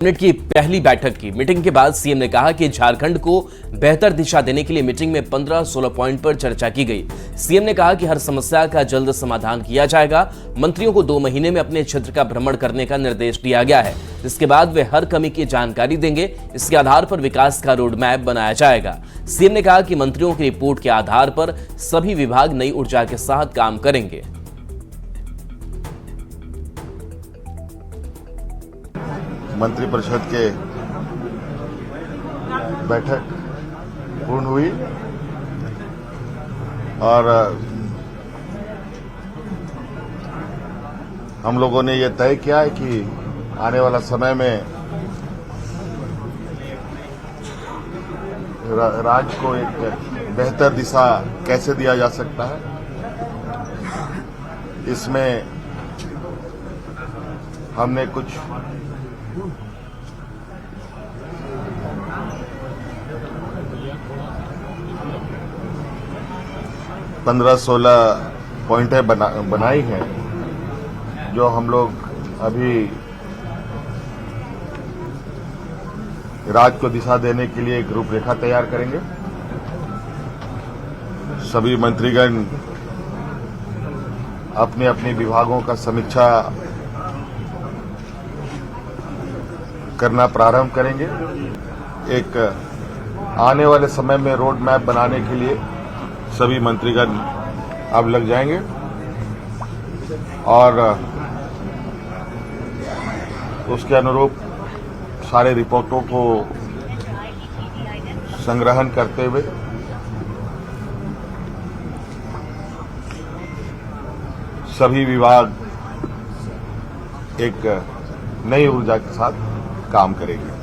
Cabinet की पहली बैठक की मीटिंग के बाद सीएम ने कहा कि झारखंड को बेहतर दिशा देने के लिए मीटिंग में 15-16 पॉइंट पर चर्चा की गई। सीएम ने कहा कि हर समस्या का जल्द समाधान किया जाएगा। मंत्रियों को 2 महीने में अपने क्षेत्र का भ्रमण करने का निर्देश दिया गया है, जिसके बाद वे हर कमी की जानकारी देंगे। इसके आधार पर विकास का रोड मैप बनाया जाएगा। सीएम ने कहा कि मंत्रियों की रिपोर्ट के आधार पर सभी विभाग नई ऊर्जा के साथ काम करेंगे। मंत्रिपरिषद के बैठक पूर्ण हुई और हम लोगों ने यह तय किया है कि आने वाला समय में राज्य को एक बेहतर दिशा कैसे दिया जा सकता है। इसमें हमने कुछ पंद्रह 16 पॉइंटें बनाई हैं, जो हम लोग अभी राज्य को दिशा देने के लिए एक रूपरेखा तैयार करेंगे। सभी मंत्रीगण अपने अपने विभागों का समीक्षा करना प्रारंभ करेंगे। एक आने वाले समय में रोड मैप बनाने के लिए सभी मंत्रीगण अब लग जाएंगे और उसके अनुरूप सारे रिपोर्टों को संग्रहण करते हुए सभी विभाग एक नई ऊर्जा के साथ काम करेंगे।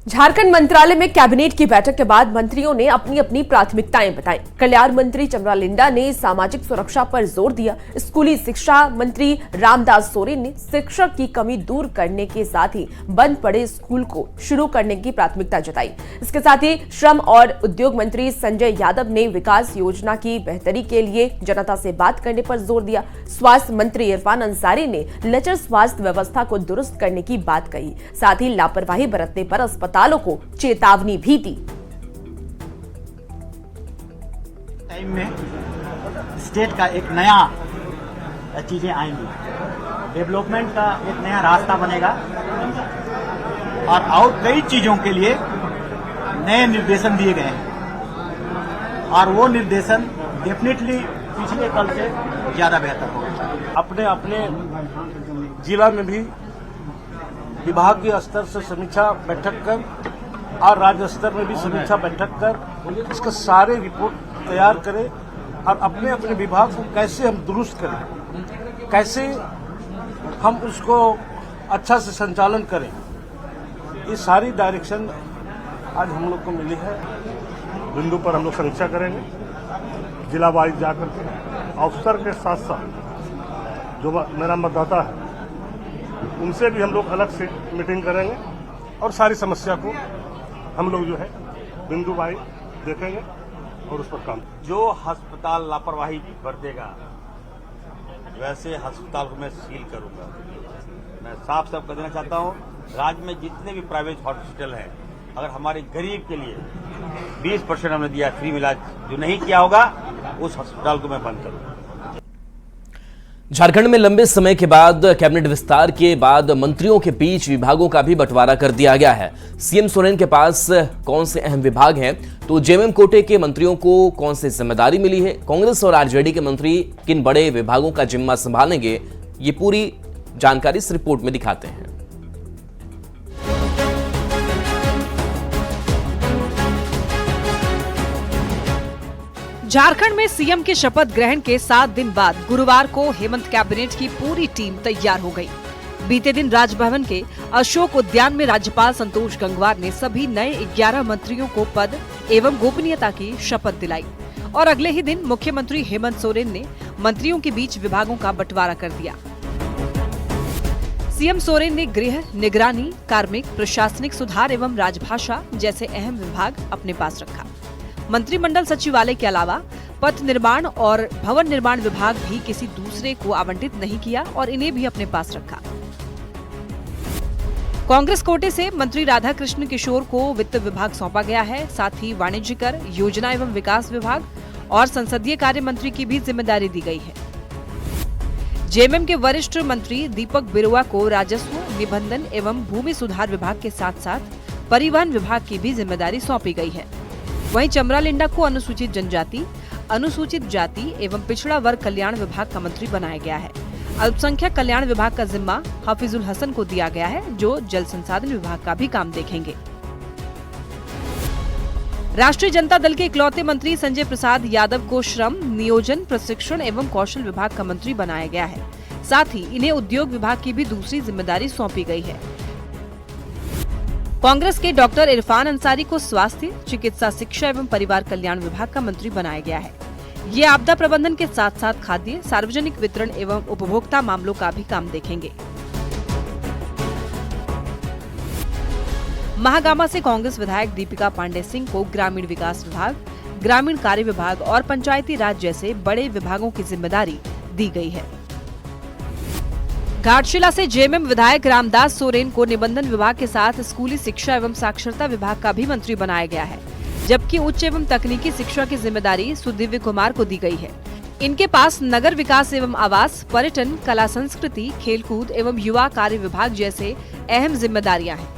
झारखंड मंत्रालय में कैबिनेट की बैठक के बाद मंत्रियों ने अपनी अपनी प्राथमिकताएं बताई। कल्याण मंत्री चमरा लिंडा ने सामाजिक सुरक्षा पर जोर दिया। स्कूली शिक्षा मंत्री रामदास सोरेन ने शिक्षक की कमी दूर करने के साथ ही बंद पड़े स्कूल को शुरू करने की प्राथमिकता जताई। इसके साथ ही श्रम और उद्योग मंत्री संजय यादव ने विकास योजना की बेहतरी के लिए जनता से बात करने पर जोर दिया। स्वास्थ्य मंत्री इरफान अंसारी ने लचर स्वास्थ्य व्यवस्था को दुरुस्त करने की बात कही। साथ ही लापरवाही बरतने पर अस्पतालों को चेतावनी भी दी। टाइम में स्टेट का एक नया चीजें आएंगी, डेवलपमेंट का एक नया रास्ता बनेगा और कई चीजों के लिए नए निर्देशन दिए गए हैं और वो निर्देशन डेफिनेटली पिछले कल से ज्यादा बेहतर होगा। अपने अपने जिला में भी विभागीय स्तर से समीक्षा बैठक कर और राज्य स्तर में भी समीक्षा बैठक कर इसका सारे रिपोर्ट तैयार करें और अपने अपने विभाग को कैसे हम दुरुस्त करें, कैसे हम उसको अच्छा से संचालन करें, ये सारी डायरेक्शन आज हम लोग को मिली है। बिंदु पर हम लोग समीक्षा करेंगे, जिला वाइज जाकर के अफसर के साथ साथ जो मेरा मतदाता है उनसे भी हम लोग अलग से मीटिंग करेंगे और सारी समस्या को हम लोग जो है बिंदु वाइज देखेंगे और उस पर काम। जो अस्पताल लापरवाही बरतेगा वैसे अस्पताल को मैं सील करूंगा। मैं साफ साफ कर देना चाहता हूं, राज्य में जितने भी प्राइवेट हॉस्पिटल हैं, अगर हमारे गरीब के लिए 20% हमने दिया फ्री इलाज, जो नहीं किया होगा उस अस्पताल को मैं बंद करूंगा। झारखंड में लंबे समय के बाद कैबिनेट विस्तार के बाद मंत्रियों के बीच विभागों का भी बंटवारा कर दिया गया है। सीएम सोरेन के पास कौन से अहम विभाग हैं, तो जेएमएम कोटे के मंत्रियों को कौन सी जिम्मेदारी मिली है, कांग्रेस और आरजेडी के मंत्री किन बड़े विभागों का जिम्मा संभालेंगे, ये पूरी जानकारी इस रिपोर्ट में दिखाते हैं। झारखंड में सीएम के शपथ ग्रहण के 7 दिन बाद गुरुवार को हेमंत कैबिनेट की पूरी टीम तैयार हो गई। बीते दिन राजभवन के अशोक उद्यान में राज्यपाल संतोष गंगवार ने सभी नए 11 मंत्रियों को पद एवं गोपनीयता की शपथ दिलाई और अगले ही दिन मुख्यमंत्री हेमंत सोरेन ने मंत्रियों के बीच विभागों का बंटवारा कर दिया। सीएम सोरेन ने गृह, निगरानी, कार्मिक, प्रशासनिक सुधार एवं राजभाषा जैसे अहम विभाग अपने पास रखा। मंत्रिमंडल सचिवालय के अलावा पथ निर्माण और भवन निर्माण विभाग भी किसी दूसरे को आवंटित नहीं किया और इन्हें भी अपने पास रखा। कांग्रेस कोटे से मंत्री राधाकृष्ण किशोर को वित्त विभाग सौंपा गया है। साथ ही वाणिज्य कर, योजना एवं विकास विभाग और संसदीय कार्य मंत्री की भी जिम्मेदारी दी गई है। जेएमएम के वरिष्ठ मंत्री दीपक बिरुआ को राजस्व, निबंधन एवं भूमि सुधार विभाग के साथ साथ परिवहन विभाग की भी जिम्मेदारी सौंपी गई है। वहीं चमरालिंडा को अनुसूचित जनजाति, अनुसूचित जाति एवं पिछड़ा वर्ग कल्याण विभाग का मंत्री बनाया गया है। अल्पसंख्यक कल्याण विभाग का जिम्मा हाफिजुल हसन को दिया गया है, जो जल संसाधन विभाग का भी काम देखेंगे। राष्ट्रीय जनता दल के इकलौते मंत्री संजय प्रसाद यादव को श्रम, नियोजन, प्रशिक्षण एवं कौशल विभाग का मंत्री बनाया गया है। साथ ही इन्हें उद्योग विभाग की भी दूसरी जिम्मेदारी सौंपी गई है। कांग्रेस के डॉक्टर इरफान अंसारी को स्वास्थ्य, चिकित्सा, शिक्षा एवं परिवार कल्याण विभाग का मंत्री बनाया गया है। ये आपदा प्रबंधन के साथ साथ खाद्य, सार्वजनिक वितरण एवं उपभोक्ता मामलों का भी काम देखेंगे। महागामा से कांग्रेस विधायक दीपिका पांडे सिंह को ग्रामीण विकास विभाग, ग्रामीण कार्य विभाग और पंचायती राज जैसे बड़े विभागों की जिम्मेदारी दी गई है। घाटशिला से जेएमएम विधायक रामदास सोरेन को निबंधन विभाग के साथ स्कूली शिक्षा एवं साक्षरता विभाग का भी मंत्री बनाया गया है, जबकि उच्च एवं तकनीकी शिक्षा की जिम्मेदारी सुदिव्य कुमार को दी गई है। इनके पास नगर विकास एवं आवास, पर्यटन, कला संस्कृति, खेलकूद एवं युवा कार्य विभाग जैसे अहम जिम्मेदारियां हैं।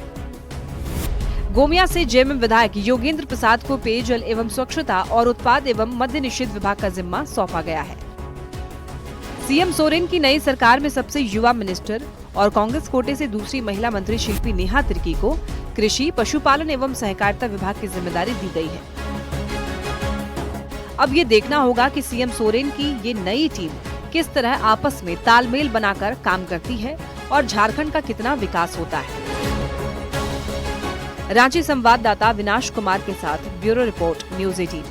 गोमिया से जेएमएम विधायक योगेंद्र प्रसाद को पेयजल एवं स्वच्छता और उत्पाद एवं मद्य निषेध विभाग का जिम्मा सौंपा गया है। सीएम सोरेन की नई सरकार में सबसे युवा मिनिस्टर और कांग्रेस कोटे से दूसरी महिला मंत्री शिल्पी नेहा तिर्की को कृषि, पशुपालन एवं सहकारिता विभाग की जिम्मेदारी दी गई है। अब ये देखना होगा कि सीएम सोरेन की ये नई टीम किस तरह आपस में तालमेल बनाकर काम करती है और झारखंड का कितना विकास होता है। रांची संवाददाता विनाश कुमार के साथ ब्यूरो रिपोर्ट, न्यूज़ 18।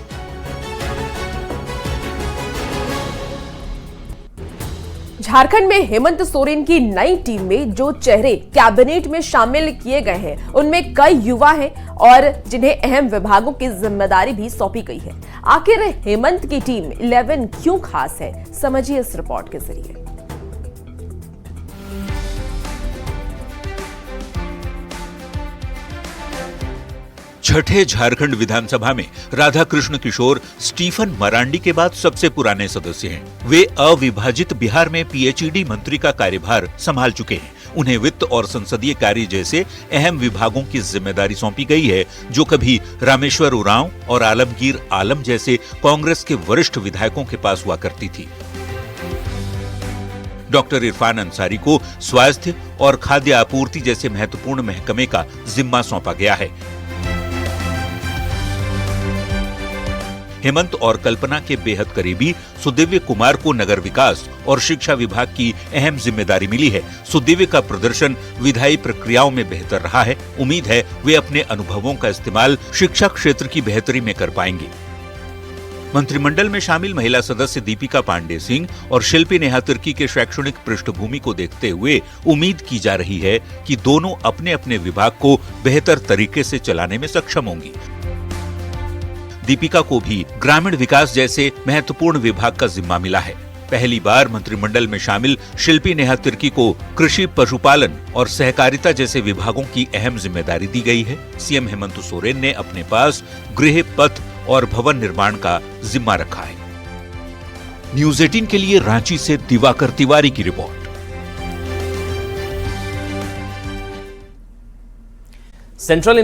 झारखंड में हेमंत सोरेन की नई टीम में जो चेहरे कैबिनेट में शामिल किए गए हैं, उनमें कई युवा हैं और जिन्हें अहम विभागों की जिम्मेदारी भी सौंपी गई है। आखिर हेमंत की टीम 11 क्यों खास है, समझिए इस रिपोर्ट के जरिए। छठे झारखंड विधानसभा में राधाकृष्ण किशोर स्टीफन मरांडी के बाद सबसे पुराने सदस्य हैं। वे अविभाजित बिहार में पीएचईडी मंत्री का कार्यभार संभाल चुके हैं। उन्हें वित्त और संसदीय कार्य जैसे अहम विभागों की जिम्मेदारी सौंपी गई है, जो कभी रामेश्वर उरांव और आलमगीर आलम जैसे कांग्रेस के वरिष्ठ विधायकों के पास हुआ करती थी। डॉक्टर इरफान अंसारी को स्वास्थ्य और खाद्य आपूर्ति जैसे महत्वपूर्ण महकमे का जिम्मा सौंपा गया है। हेमंत और कल्पना के बेहद करीबी सुदिव्य कुमार को नगर विकास और शिक्षा विभाग की अहम जिम्मेदारी मिली है। सुदिव्य का प्रदर्शन विधायी प्रक्रियाओं में बेहतर रहा है। उम्मीद है वे अपने अनुभवों का इस्तेमाल शिक्षा क्षेत्र की बेहतरी में कर पाएंगे। मंत्रिमंडल में शामिल महिला सदस्य दीपिका पांडे सिंह और शिल्पी नेहा तिर्की के शैक्षणिक पृष्ठभूमि को देखते हुए उम्मीद की जा रही है कि दोनों अपने अपने विभाग को बेहतर तरीके से चलाने में सक्षम होंगी। दीपिका को भी ग्रामीण विकास जैसे महत्वपूर्ण विभाग का जिम्मा मिला है। पहली बार मंत्रिमंडल में शामिल शिल्पी नेहा तिर्की को कृषि, पशुपालन और सहकारिता जैसे विभागों की अहम जिम्मेदारी दी गई है। सीएम हेमंत सोरेन ने अपने पास गृह, पथ और भवन निर्माण का जिम्मा रखा है। न्यूज़ 18 के लिए रांची से दिवाकर तिवारी की रिपोर्ट। सेंट्रल